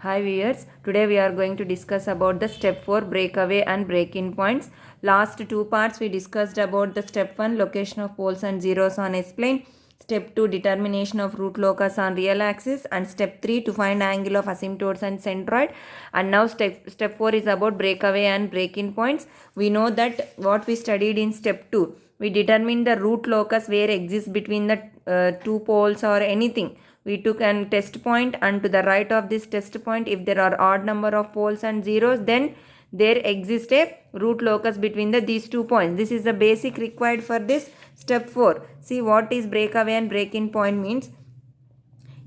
Hi viewers, today we are going to discuss about the step 4 breakaway and break-in points. Last two parts we discussed about the step 1 location of poles and zeros on S-plane, step 2 determination of root locus on real axis, and step 3 to find angle of asymptotes and centroid. And now step 4 is about breakaway and break-in points. We know that what we studied in step 2, we determined the root locus where exists between the two poles or anything. We took a test point, and to the right of this test point, if there are odd number of poles and zeros, then there exists a root locus between these 2 points. This is the basic required for this step 4. See what is breakaway and break-in point means.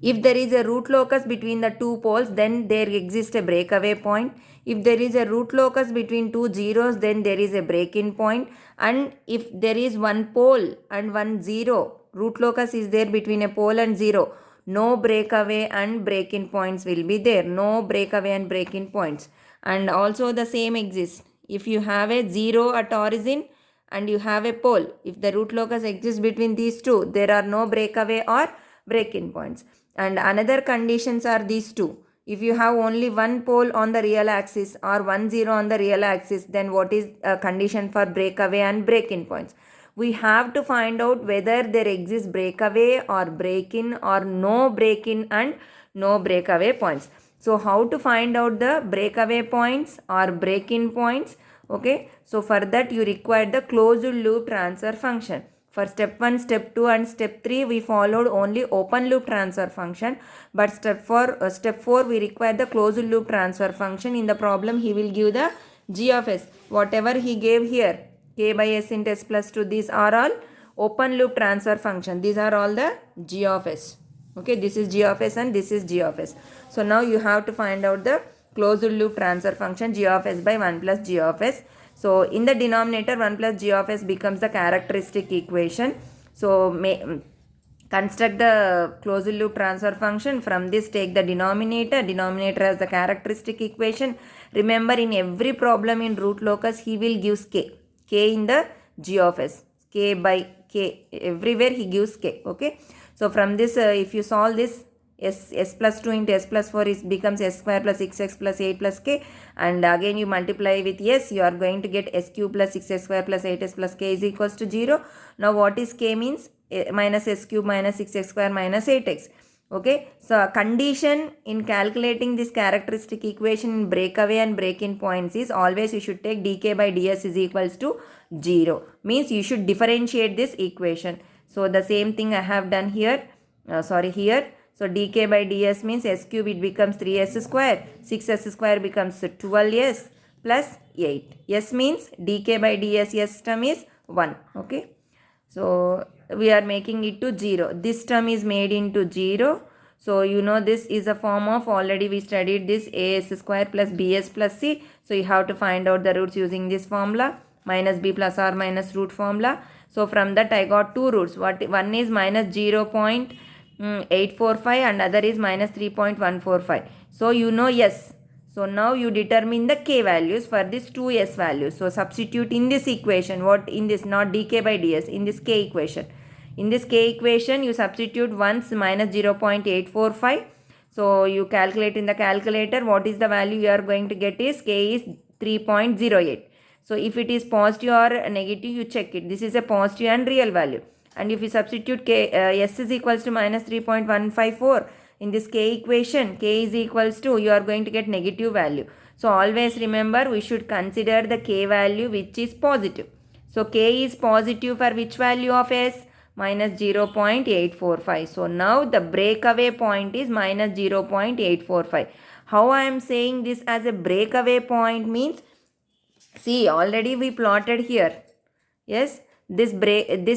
If there is a root locus between the two poles, then there exists a breakaway point. If there is a root locus between two zeros, then there is a break-in point. And if there is one pole and one zero, root locus is there between a pole and zero, no breakaway and break-in points will be there. No breakaway and break-in points. And also the same exists. If you have a zero at origin and you have a pole, if the root locus exists between these two, there are no breakaway or break-in points. And another conditions are these two. If you have only one pole on the real axis or one zero on the real axis, then what is a condition for breakaway and break-in points? We have to find out whether there exists breakaway or break-in or no break-in and no breakaway points. So how to find out the breakaway points or break-in points? Okay, so for that you require the closed loop transfer function. For step 1, step 2 and step 3 we followed only open loop transfer function, but step 4 we require the closed loop transfer function. In the problem he will give the g of s. Whatever he gave here, k by s into s plus 2, these are all open loop transfer function. These are all the g of s. Okay, this is g of s and this is g of s. So now you have to find out the closed loop transfer function g of s by 1 plus g of s. So in the denominator 1 plus g of s becomes the characteristic equation. So construct the closed loop transfer function. From this take the denominator as the characteristic equation. Remember, in every problem in root locus he will give k in the g of s, k by k, everywhere he gives k. Okay, so from this if you solve this, s plus 2 into s plus 4 is becomes s square plus 6x plus 8 plus k, and again you multiply with s, you are going to get s cube plus 6s square plus 8s plus k is equals to 0. Now what is k means? Minus s cube minus 6x square minus 8x. Okay, so a condition in calculating this characteristic equation in breakaway and break-in points is always you should take dk by ds is equals to 0. Means you should differentiate this equation. So the same thing I have done here. Here. So dk by ds means s cube it becomes 3s square. 6s square becomes 12s plus 8. S means dk by ds, s term is 1. Okay. So we are making it to 0. This term is made into 0. So you know this is a form of, already we studied this, as square plus bs plus c. So you have to find out the roots using this formula, minus b plus r minus root formula. So from that I got two roots. One is minus 0.845 and other is minus 3.145. So you know yes. So now you determine the k values for these two s values. So substitute in this equation, what in this, not dk by ds, in this k equation. In this k equation you substitute once minus 0.845. So you calculate in the calculator, what is the value you are going to get is k is 3.08. So if it is positive or negative, you check it. This is a positive and real value. And if you substitute k, s is equals to minus 3.154 in this k equation, k is equals to, you are going to get negative value. So always remember, we should consider the k value which is positive. So k is positive for which value of s? Minus 0.845. So now the breakaway point is minus 0.845. How I am saying this as a breakaway point means, see, already we plotted here. Yes, this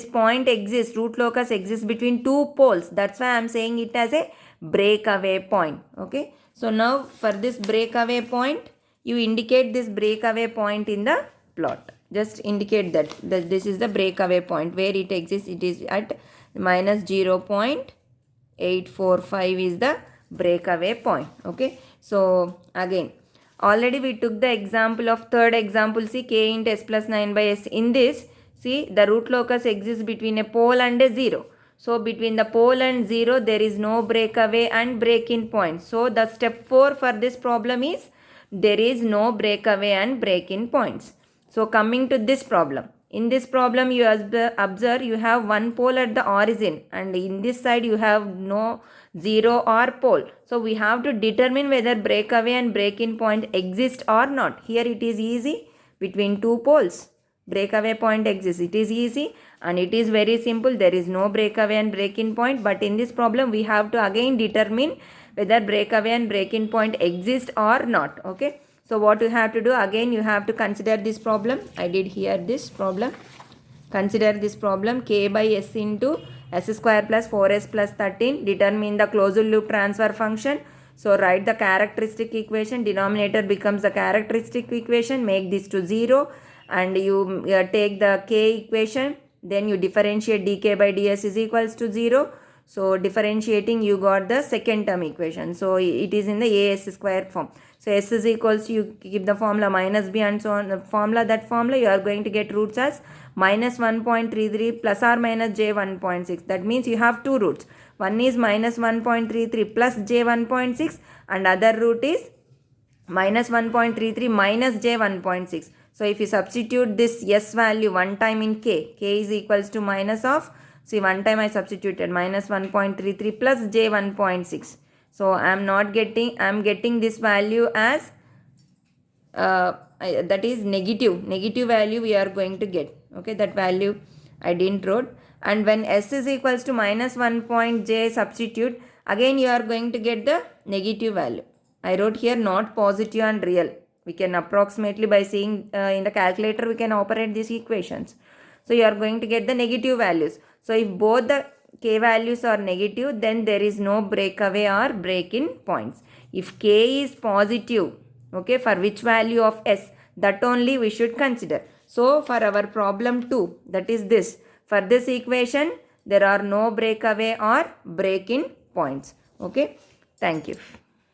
point exists, root locus exists between two poles. That's why I am saying it as a breakaway point. Okay, so now for this breakaway point, you indicate this breakaway point in the plot. Just indicate that this is the breakaway point where it exists. It is at minus 0.845 is the breakaway point. Okay, so again, already we took the example of third example. See, k into s plus 9 by s. In this, see, the root locus exists between a pole and a zero. So between the pole and 0 there is no breakaway and break-in point. So the step 4 for this problem is there is no breakaway and break-in points. So coming to this problem. In this problem you observe you have one pole at the origin and in this side you have no 0 or pole. So we have to determine whether breakaway and break-in point exist or not. Here it is easy. Between two poles breakaway point exists. It is easy and it is very simple. There is no breakaway and break-in point, but in this problem we have to again determine whether breakaway and break-in point exist or not. Okay. So what you have to do, again you have to consider this problem. I did here this problem. Consider this problem, k by s into s square plus 4s plus 13. Determine the closed loop transfer function. So write the characteristic equation. Denominator becomes the characteristic equation. Make this to 0 and you take the k equation. Then you differentiate dk by ds is equals to 0. So differentiating you got the second term equation. So it is in the as square form. So s is equals to, you keep the formula minus b and so on. The formula, that formula you are going to get roots as minus 1.33 plus or minus j 1.6. That means you have two roots. One is minus 1.33 plus j 1.6 and other root is minus 1.33 minus j 1.6. So if you substitute this s value one time in k is equals to minus of, see one time I substituted minus 1.33 plus j 1.6. So I am getting this value as that is negative value we are going to get. Okay, that value I didn't wrote. And when s is equals to minus 1.j substitute, again you are going to get the negative value. I wrote here not positive and real. We can approximately by seeing in the calculator we can operate these equations. So you are going to get the negative values. So if both the k values are negative, then there is no breakaway or break-in points. If k is positive, okay, for which value of s, that only we should consider. So for our problem 2, that is this. For this equation, there are no breakaway or break-in points. Okay, thank you.